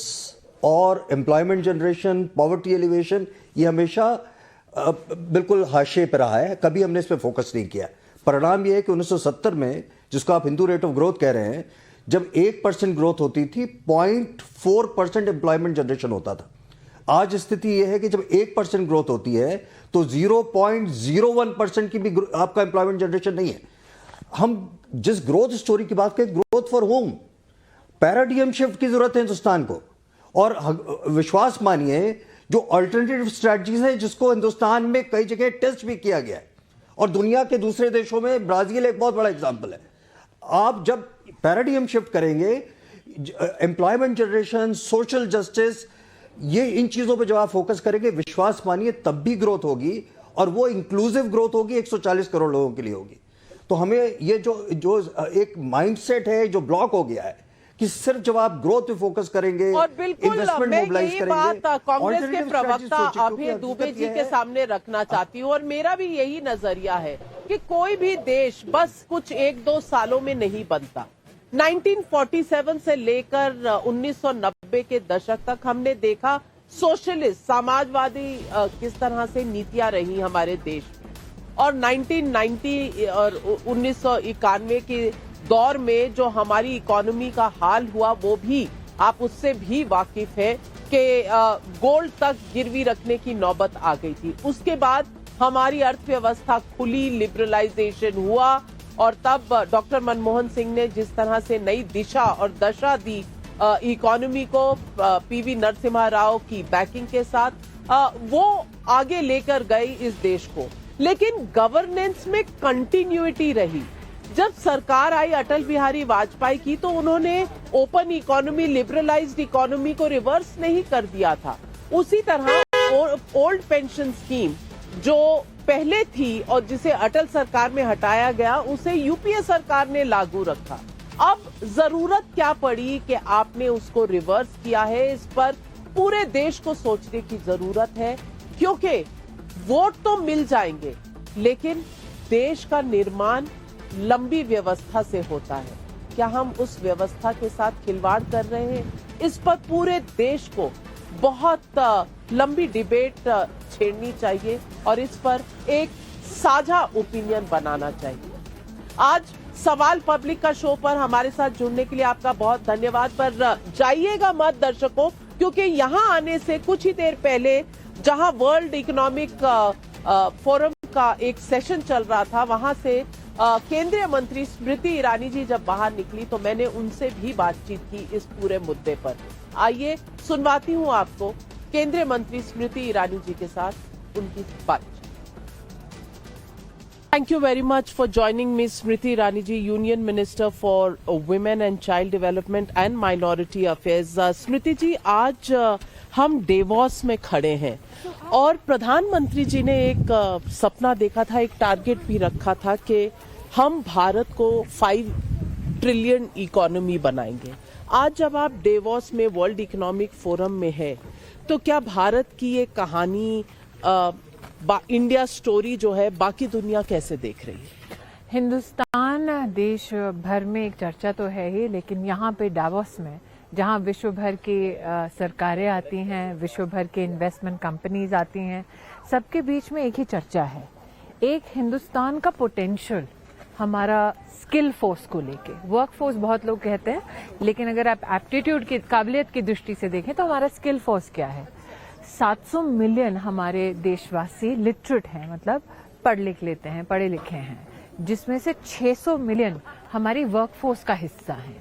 और एम्प्लॉयमेंट जनरेशन, पॉवर्टी एलिवेशन, ये हमेशा बिल्कुल हाशिए पर रहा है। कभी हमने इस पर फोकस नहीं किया। परिणाम ये है कि 1970 में, जिसको आप हिंदू रेट ऑफ ग्रोथ कह रहे हैं, जब 1% ग्रोथ होती थी, 0.4% एम्प्लॉयमेंट जनरेशन होता था। आज स्थिति यह है कि जब 1% ग्रोथ होती है तो 0.01% की भी आपका एम्प्लॉयमेंट जनरेशन नहीं है। हम जिस ग्रोथ स्टोरी की बात करें, growth for home, paradigm shift की जरूरत है हिंदुस्तान को। और विश्वास मानिए, जो अल्टरनेटिव स्ट्रेटजीज है जिसको हिंदुस्तान में कई जगह टेस्ट भी किया गया है और दुनिया के दूसरे देशों में ब्राजील एक बहुत बड़ा एग्जांपल है। आप जब पैराडिगम शिफ्ट करेंगे, एम्प्लॉयमेंट जनरेशन, सोशल जस्टिस, ये इन चीजों पे जब आप फोकस करेंगे, विश्वास मानिए तब भी ग्रोथ होगी, और वो इंक्लूसिव ग्रोथ होगी, 140 करोड़ लोगों के लिए होगी। तो हमें ये जो एक माइंडसेट है जो ब्लॉक हो गया है कि सिर्फ जब आप ग्रोथ पे फोकस करेंगे, और बिल्कुल मैं यही बात कांग्रेस के प्रवक्ता अभय दुबे जी के सामने रखना चाहती हूँ, और मेरा भी यही नजरिया है कि कोई भी देश बस कुछ 1-2 सालों में नहीं बनता। 1947 से लेकर 1990 के दशक तक हमने देखा सोशलिस्ट, समाजवादी किस तरह से नीतियां रही हमारे देश में, और 1990 और 1991 के दौर में जो हमारी इकोनॉमी का हाल हुआ, वो भी आप उससे भी वाकिफ है कि गोल्ड तक गिरवी रखने की नौबत आ गई थी। उसके बाद हमारी अर्थव्यवस्था खुली, लिबरलाइजेशन हुआ, और तब डॉक्टर मनमोहन सिंह ने जिस तरह से नई दिशा और दशा दी इकोनॉमी को, पीवी नरसिम्हा राव की बैकिंग के साथ, वो आगे लेकर गई इस देश को। लेकिन गवर्नेंस में कंटिन्यूटी रही। जब सरकार आई अटल बिहारी वाजपेयी की, तो उन्होंने ओपन इकोनॉमी, लिबरलाइज्ड इकोनॉमी को रिवर्स नहीं कर दिया था। उसी तरह ओल्ड पेंशन स्कीम जो पहले थी और जिसे अटल सरकार में हटाया गया, उसे यूपीए सरकार ने लागू रखा। अब जरूरत क्या पड़ी कि आपने उसको रिवर्स किया है? इस पर पूरे देश को सोचने की जरूरत है, क्योंकि वोट तो मिल जाएंगे, लेकिन देश का निर्माण लंबी व्यवस्था से होता है। क्या हम उस व्यवस्था के साथ खिलवाड़ कर रहे हैं? इस पर पूरे देश को बहुत लंबी डिबेट छेड़नी चाहिए और इस पर एक साझा ओपिनियन बनाना चाहिए। आज सवाल पब्लिक का शो पर हमारे साथ जुड़ने के लिए आपका बहुत धन्यवाद। पर जाइएगा मत दर्शकों, क्योंकि यहाँ आने से कुछ ही देर पहले जहां वर्ल्ड इकोनॉमिक फोरम का एक सेशन चल रहा था, वहां से केंद्रीय मंत्री स्मृति ईरानी जी जब बाहर निकली तो मैंने उनसे भी बातचीत की इस पूरे मुद्दे पर। आइए सुनवाती हूं आपको केंद्रीय मंत्री स्मृति ईरानी जी के साथ उनकी बातचीत। Thank you very much for joining me, Smriti Irani ji, Union Minister for Women and Child Development and Minority Affairs. Smriti जी, आज हम डेवॉस में खड़े हैं और प्रधानमंत्री जी ने एक सपना देखा था, एक टारगेट भी रखा था कि हम भारत को 5 ट्रिलियन इकोनॉमी बनाएंगे। आज जब आप डेवोस में वर्ल्ड इकोनॉमिक फोरम में है, तो क्या भारत की ये कहानी इंडिया स्टोरी जो है बाकी दुनिया कैसे देख रही है? हिंदुस्तान देश भर में एक चर्चा तो है ही, लेकिन यहाँ पे डावोस में जहाँ विश्व भर की सरकारें आती हैं, विश्व भर के इन्वेस्टमेंट कंपनीज आती हैं, सबके बीच में एक ही चर्चा है, एक हिंदुस्तान का पोटेंशियल, हमारा स्किल फोर्स को लेके। वर्क फोर्स बहुत लोग कहते हैं, लेकिन अगर आप एप्टीट्यूड की, काबिलियत की दृष्टि से देखें तो हमारा स्किल फोर्स क्या है। 700 मिलियन हमारे देशवासी लिटरेट हैं, मतलब पढ़े लिखे हैं, जिसमें से 600 मिलियन हमारी वर्कफोर्स का हिस्सा हैं।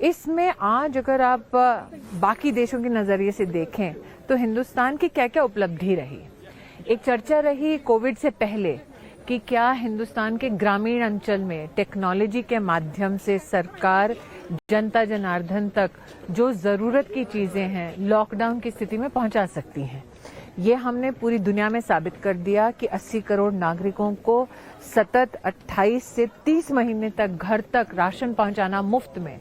इसमें आज अगर आप बाकी देशों के नज़रिए से देखें तो हिंदुस्तान की क्या क्या उपलब्धि रही। एक चर्चा रही कोविड से पहले कि क्या हिंदुस्तान के ग्रामीण अंचल में टेक्नोलॉजी के माध्यम से सरकार जनता जनार्दन तक जो ज़रूरत की चीज़ें हैं लॉकडाउन की स्थिति में पहुंचा सकती हैं। ये हमने पूरी दुनिया में साबित कर दिया कि 80 करोड़ नागरिकों को सतत 28 से 30 महीने तक घर तक राशन पहुंचाना मुफ्त में।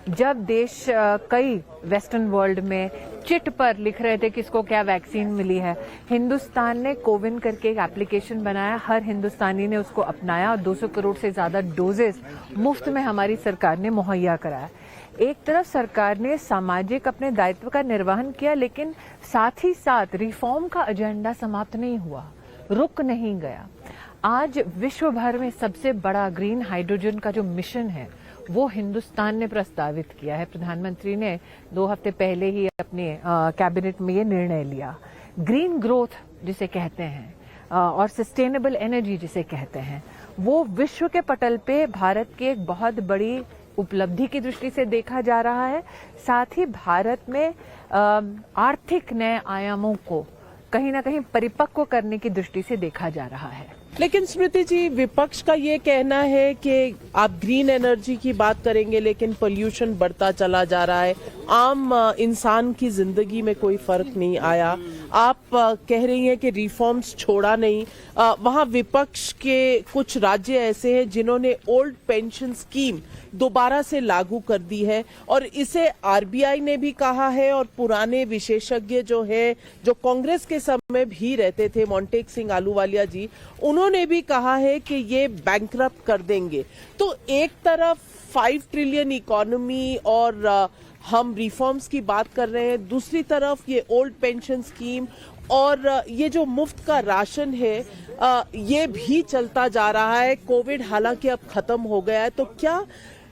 जब देश कई वेस्टर्न वर्ल्ड में चिट पर लिख रहे थे किसको क्या वैक्सीन मिली है, हिंदुस्तान ने कोविन करके एक एप्लीकेशन बनाया, हर हिंदुस्तानी ने उसको अपनाया और 200 करोड़ से ज्यादा डोजेस मुफ्त में हमारी सरकार ने मुहैया कराया। एक तरफ सरकार ने सामाजिक अपने दायित्व का निर्वहन किया, लेकिन साथ ही साथ रिफॉर्म का एजेंडा समाप्त नहीं हुआ, रुक नहीं गया। आज विश्व भर में सबसे बड़ा ग्रीन हाइड्रोजन का जो मिशन है वो हिंदुस्तान ने प्रस्तावित किया है। प्रधानमंत्री ने 2 हफ्ते पहले ही अपने कैबिनेट में ये निर्णय लिया। ग्रीन ग्रोथ जिसे कहते हैं और सस्टेनेबल एनर्जी जिसे कहते हैं, वो विश्व के पटल पे भारत की एक बहुत बड़ी उपलब्धि की दृष्टि से देखा जा रहा है। साथ ही भारत में आर्थिक नए आयामों को कहीं ना कहीं परिपक्व करने की दृष्टि से देखा जा रहा है। लेकिन स्मृति जी, विपक्ष का ये कहना है कि आप ग्रीन एनर्जी की बात करेंगे लेकिन पोल्यूशन बढ़ता चला जा रहा है, आम इंसान की जिंदगी में कोई फर्क नहीं आया। आप कह रही हैं कि रिफॉर्म्स छोड़ा नहीं। वहां विपक्ष के कुछ राज्य ऐसे हैं जिन्होंने ओल्ड पेंशन स्कीम दोबारा से लागू कर दी है और इसे आरबीआई ने भी कहा है और पुराने विशेषज्ञ जो है, जो कांग्रेस के समय भी रहते थे, मोंटेक सिंह आलूवालिया जी, उन्होंने भी कहा है कि ये बैंकरप्ट कर देंगे। तो एक तरफ 5 ट्रिलियन इकोनॉमी और हम रिफॉर्म्स की बात कर रहे हैं, दूसरी तरफ ये ओल्ड पेंशन स्कीम और ये जो मुफ्त का राशन है ये भी चलता जा रहा है। कोविड हालांकि अब खत्म हो गया है, तो क्या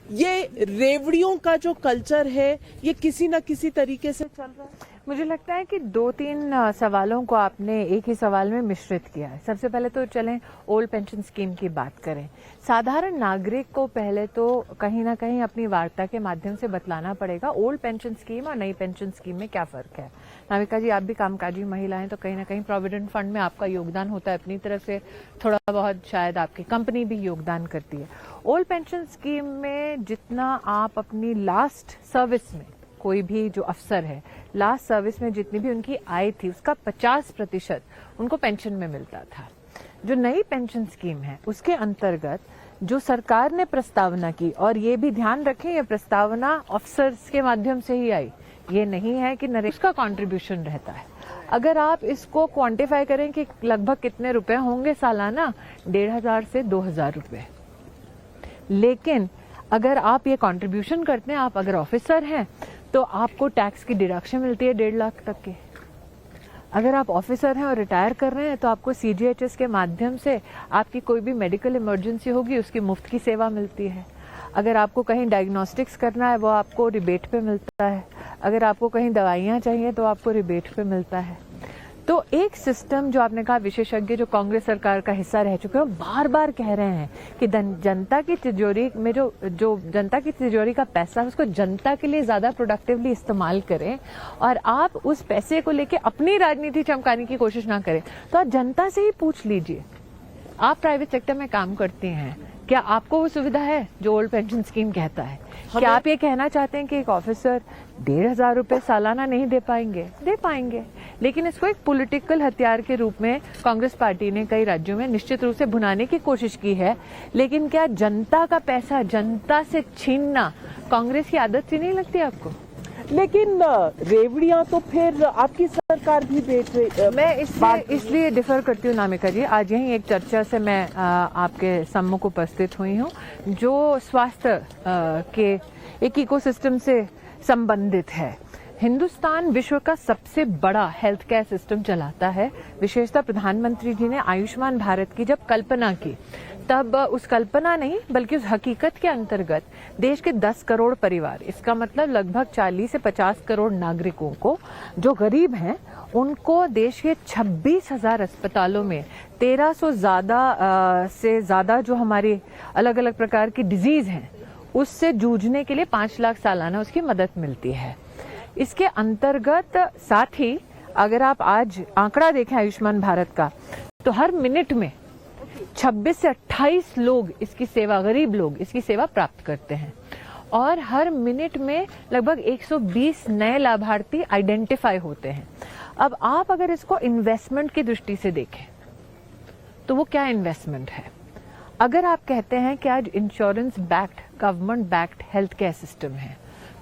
ये रेवड़ियों का जो कल्चर है ये किसी न किसी तरीके से चल रहा है? मुझे लगता है कि 2-3 सवालों को आपने एक ही सवाल में मिश्रित किया है। सबसे पहले तो चलें ओल्ड पेंशन स्कीम की बात करें। साधारण नागरिक को पहले तो कहीं ना कहीं अपनी वार्ता के माध्यम से बतलाना पड़ेगा ओल्ड पेंशन स्कीम और नई पेंशन स्कीम में क्या फर्क है। नाविका जी, आप भी कामकाजी महिला हैं, तो कहीं ना कहीं प्रोविडेंट फंड में आपका योगदान होता है, अपनी तरफ से थोड़ा बहुत शायद आपकी कंपनी भी योगदान करती है। ओल्ड पेंशन स्कीम में जितना आप अपनी लास्ट सर्विस में, कोई भी जो अफसर है लास्ट सर्विस में जितनी भी उनकी आय थी उसका 50% उनको पेंशन में मिलता था। जो नई पेंशन स्कीम है उसके अंतर्गत जो सरकार ने प्रस्तावना की, और ये भी ध्यान रखें ये प्रस्तावना अफसर्स के माध्यम से ही आई, ये नहीं है कि नरेश का कंट्रीब्यूशन रहता है। अगर आप इसको क्वांटिफाई करें कि लगभग कितने रुपए होंगे सालाना, 1,500 से 2,000 रुपए। लेकिन अगर आप ये कंट्रीब्यूशन करते हैं, आप अगर ऑफिसर हैं तो आपको टैक्स की डिडक्शन मिलती है 1.5 लाख तक की। अगर आप ऑफिसर हैं और रिटायर कर रहे हैं तो आपको सीजीएचएस के माध्यम से आपकी कोई भी मेडिकल इमरजेंसी होगी उसकी मुफ्त की सेवा मिलती है। अगर आपको कहीं डायग्नोस्टिक्स करना है वो आपको रिबेट पे मिलता है। अगर आपको कहीं दवाइयाँ चाहिए तो आपको रिबेट पे मिलता है। तो एक सिस्टम जो आपने कहा विशेषज्ञ जो कांग्रेस सरकार का हिस्सा रह चुके हैं बार बार कह रहे हैं कि जनता की तिजोरी में जो जनता की तिजोरी का पैसा है उसको जनता के लिए ज्यादा प्रोडक्टिवली इस्तेमाल करें और आप उस पैसे को लेके अपनी राजनीति चमकाने की कोशिश ना करें। तो आप जनता से ही पूछ लीजिए, आप प्राइवेट सेक्टर में काम करते हैं, क्या आपको वो सुविधा है जो ओल्ड पेंशन स्कीम कहता है? क्या आप ये कहना चाहते हैं कि एक ऑफिसर 1,500 रुपए सालाना नहीं दे पाएंगे? दे पाएंगे, लेकिन इसको एक पॉलिटिकल हथियार के रूप में कांग्रेस पार्टी ने कई राज्यों में निश्चित रूप से भुनाने की कोशिश की है। लेकिन क्या जनता का पैसा जनता से छीनना कांग्रेस की आदत सी नहीं लगती आपको? लेकिन रेवड़ियां तो फिर आपकी सरकार भी बेच रही। मैं इसलिए डिफर करती हूँ नामिका जी, आज यही एक चर्चा से मैं आपके सम्मुख उपस्थित हुई हूँ जो स्वास्थ्य के एक इकोसिस्टम से संबंधित है। हिंदुस्तान विश्व का सबसे बड़ा हेल्थ केयर सिस्टम चलाता है। विशेषतः प्रधानमंत्री जी ने आयुष्मान भारत की जब कल्पना की तब उस कल्पना नहीं बल्कि उस हकीकत के अंतर्गत देश के 10 करोड़ परिवार, इसका मतलब लगभग 40 से 50 करोड़ नागरिकों को जो गरीब हैं उनको देश के 26,000 अस्पतालों में 1300 से ज्यादा जो हमारी अलग अलग प्रकार की डिजीज हैं उससे जूझने के लिए 5 लाख सालाना उसकी मदद मिलती है। इसके अंतर्गत साथ ही अगर आप आज आंकड़ा देखें आयुष्मान भारत का तो हर मिनट में 26 से 28 लोग इसकी सेवा, गरीब लोग इसकी सेवा प्राप्त करते हैं और हर मिनट में लगभग 120 नए लाभार्थी आइडेंटिफाई होते हैं। अब आप अगर इसको इन्वेस्टमेंट की दृष्टि से देखें तो वो क्या इन्वेस्टमेंट है? अगर आप कहते हैं कि आज insurance backed, government backed health care system है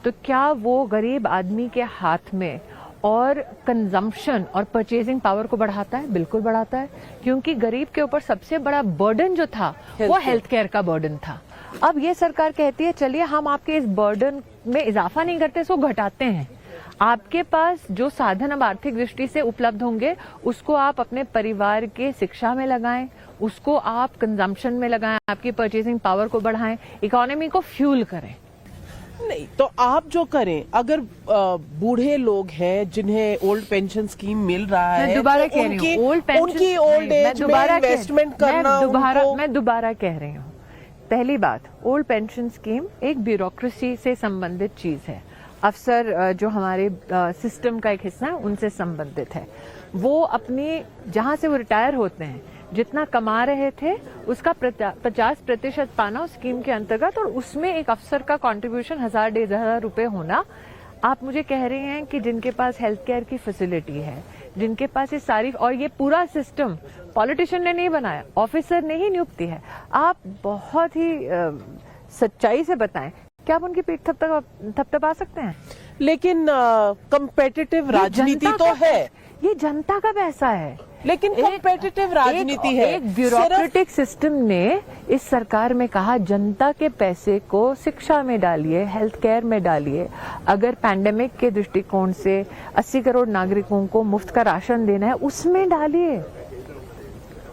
तो क्या वो गरीब आदमी के हाथ में और कंजम्पशन और परचेजिंग पावर को बढ़ाता है? बिल्कुल बढ़ाता है, क्योंकि गरीब के ऊपर सबसे बड़ा बर्डन जो था वो हेल्थ केयर का बर्डन था। अब ये सरकार कहती है चलिए हम आपके इस बर्डन में इजाफा नहीं करते, इसको घटाते हैं। आपके पास जो साधन अब आर्थिक दृष्टि से उपलब्ध होंगे उसको आप अपने परिवार के शिक्षा में लगाएं, उसको आप कंजम्पशन में लगाएं, आपकी परचेजिंग पावर को बढ़ाएं, इकोनॉमी को फ्यूल करें। नहीं तो आप जो करें, अगर बूढ़े लोग हैं जिन्हें ओल्ड पेंशन स्कीम मिल रहा है, दोबारा कह रही हूँ उनकी ओल्ड एज में इन्वेस्टमेंट करना, मैं दोबारा कह रही हूँ। पहली बात, ओल्ड पेंशन स्कीम एक ब्यूरोक्रेसी से संबंधित चीज है, अफसर जो हमारे सिस्टम का एक हिस्सा है उनसे संबंधित है। वो अपनी जहां से वो रिटायर होते हैं जितना कमा रहे थे उसका 50% पाना उस स्कीम के अंतर्गत, और उसमें एक अफसर का कंट्रीब्यूशन 1,000-1,500 रुपए होना। आप मुझे कह रहे हैं कि जिनके पास हेल्थ केयर की फैसिलिटी है, जिनके पास ये सारी, और ये पूरा सिस्टम पॉलिटिशियन ने नहीं बनाया, ऑफिसर ने ही नियुक्ति है। आप बहुत ही सच्चाई से बताएं, क्या आप उनकी पीठ थपथपा सकते हैं? लेकिन कंपेटिटिव राजनीति तो है, ये जनता का पैसा है, लेकिन कॉम्पिटिटिव राजनीति है। एक ब्यूरोक्रेटिक सिस्टम ने इस सरकार में कहा जनता के पैसे को शिक्षा में डालिए, हेल्थ केयर में डालिए। अगर पैंडेमिक के दृष्टिकोण से 80 करोड़ नागरिकों को मुफ्त का राशन देना है उसमें डालिए।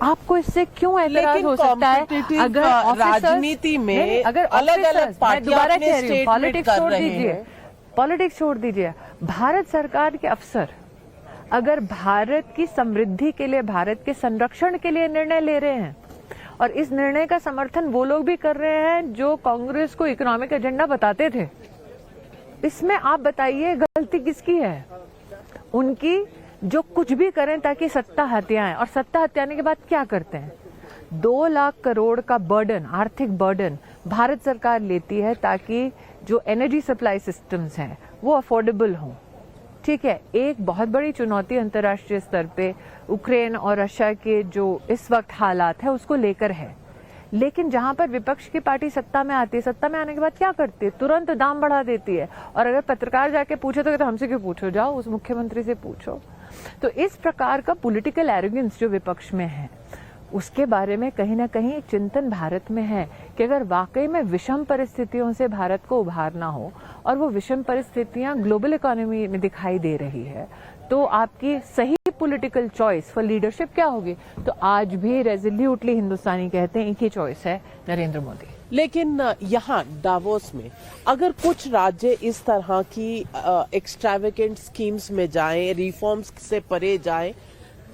आपको इससे क्यों ऐतराज हो सकता है? अगर राजनीति में अगर अलग-अलग पार्टियां पॉलिटिक्स छोड़ दीजिए, भारत सरकार के अफसर अगर भारत की समृद्धि के लिए, भारत के संरक्षण के लिए निर्णय ले रहे हैं, और इस निर्णय का समर्थन वो लोग भी कर रहे हैं जो कांग्रेस को इकोनॉमिक एजेंडा बताते थे, इसमें आप बताइए गलती किसकी है? उनकी, जो कुछ भी करें ताकि सत्ता हथियाएं, और सत्ता हथियाने के बाद क्या करते हैं? 2 लाख करोड़ का बर्डन, आर्थिक बर्डन भारत सरकार लेती है ताकि जो एनर्जी सप्लाई सिस्टम्स हैं वो अफोर्डेबल हों। ठीक है, एक बहुत बड़ी चुनौती अंतर्राष्ट्रीय स्तर पे यूक्रेन और रशिया के जो इस वक्त हालात है उसको लेकर है, लेकिन जहां पर विपक्ष की पार्टी सत्ता में आती है, सत्ता में आने के बाद क्या करती है? तुरंत दाम बढ़ा देती है, और अगर पत्रकार जाके पूछे तो हमसे क्यों पूछो, जाओ उस मुख्यमंत्री से पूछो। तो इस प्रकार का पॉलिटिकल एरोगेंस जो विपक्ष में है उसके बारे में कहीं ना कहीं एक चिंतन भारत में है कि अगर वाकई में विषम परिस्थितियों से भारत को उभारना हो, और वो विषम परिस्थितियां ग्लोबल इकोनॉमी में दिखाई दे रही है, तो आपकी सही पॉलिटिकल चॉइस फॉर लीडरशिप क्या होगी? तो आज भी रेजोल्यूटली हिंदुस्तानी कहते हैं एक ही चॉइस है, नरेंद्र मोदी। लेकिन यहाँ डावोस में अगर कुछ राज्य इस तरह की एक्सट्रावेगेंट स्कीम्स में जाएं, रिफॉर्म्स से परे जाएं,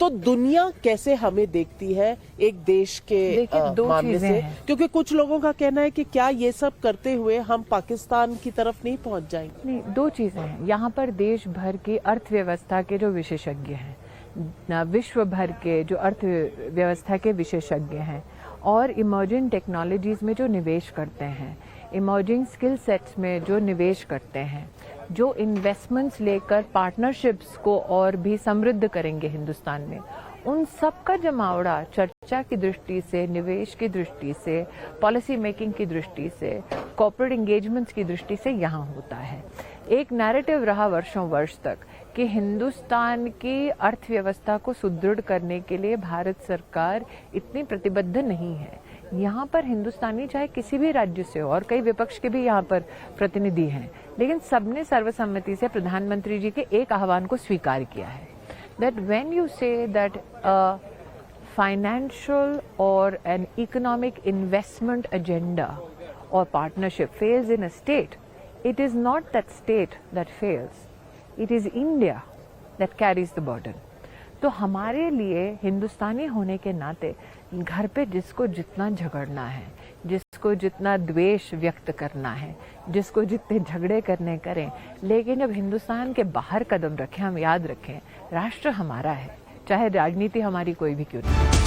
तो दुनिया कैसे हमें देखती है एक देश के मामले से? क्योंकि कुछ लोगों का कहना है कि क्या ये सब करते हुए हम पाकिस्तान की तरफ नहीं पहुंच जाएंगे? नहीं, 2 चीजें हैं यहाँ पर। देश भर की अर्थव्यवस्था के जो विशेषज्ञ हैं, विश्व भर के जो अर्थव्यवस्था के विशेषज्ञ हैं, और इमर्जिंग टेक्नोलॉजीज में जो निवेश करते हैं, इमर्जिंग स्किल सेट्स में जो निवेश करते हैं, जो इन्वेस्टमेंट्स लेकर पार्टनरशिप्स को और भी समृद्ध करेंगे हिंदुस्तान में, उन सब का जमावड़ा चर्चा की दृष्टि से, निवेश की दृष्टि से, पॉलिसी मेकिंग की दृष्टि से, कॉर्पोरेट एंगेजमेंट्स की दृष्टि से यहाँ होता है। एक नैरेटिव रहा वर्षों वर्ष तक कि हिंदुस्तान की अर्थव्यवस्था को सुदृढ़ करने के लिए भारत सरकार इतनी प्रतिबद्ध नहीं है। यहाँ पर हिंदुस्तानी चाहे किसी भी राज्य से हो, और कई विपक्ष के भी यहाँ पर प्रतिनिधि हैं, लेकिन सबने सर्वसम्मति से प्रधानमंत्री जी के एक आह्वान को स्वीकार किया है, that when you say that a financial or an economic investment agenda or partnership fails in a state, it is not that state that fails, it is India that carries the burden. तो हमारे लिए हिंदुस्तानी होने के नाते घर पे जिसको जितना झगड़ना है, जिसको जितना द्वेष व्यक्त करना है, जिसको जितने झगड़े करने करें, लेकिन जब हिंदुस्तान के बाहर कदम रखें, हम याद रखें राष्ट्र हमारा है, चाहे राजनीति हमारी कोई भी क्यों नहीं।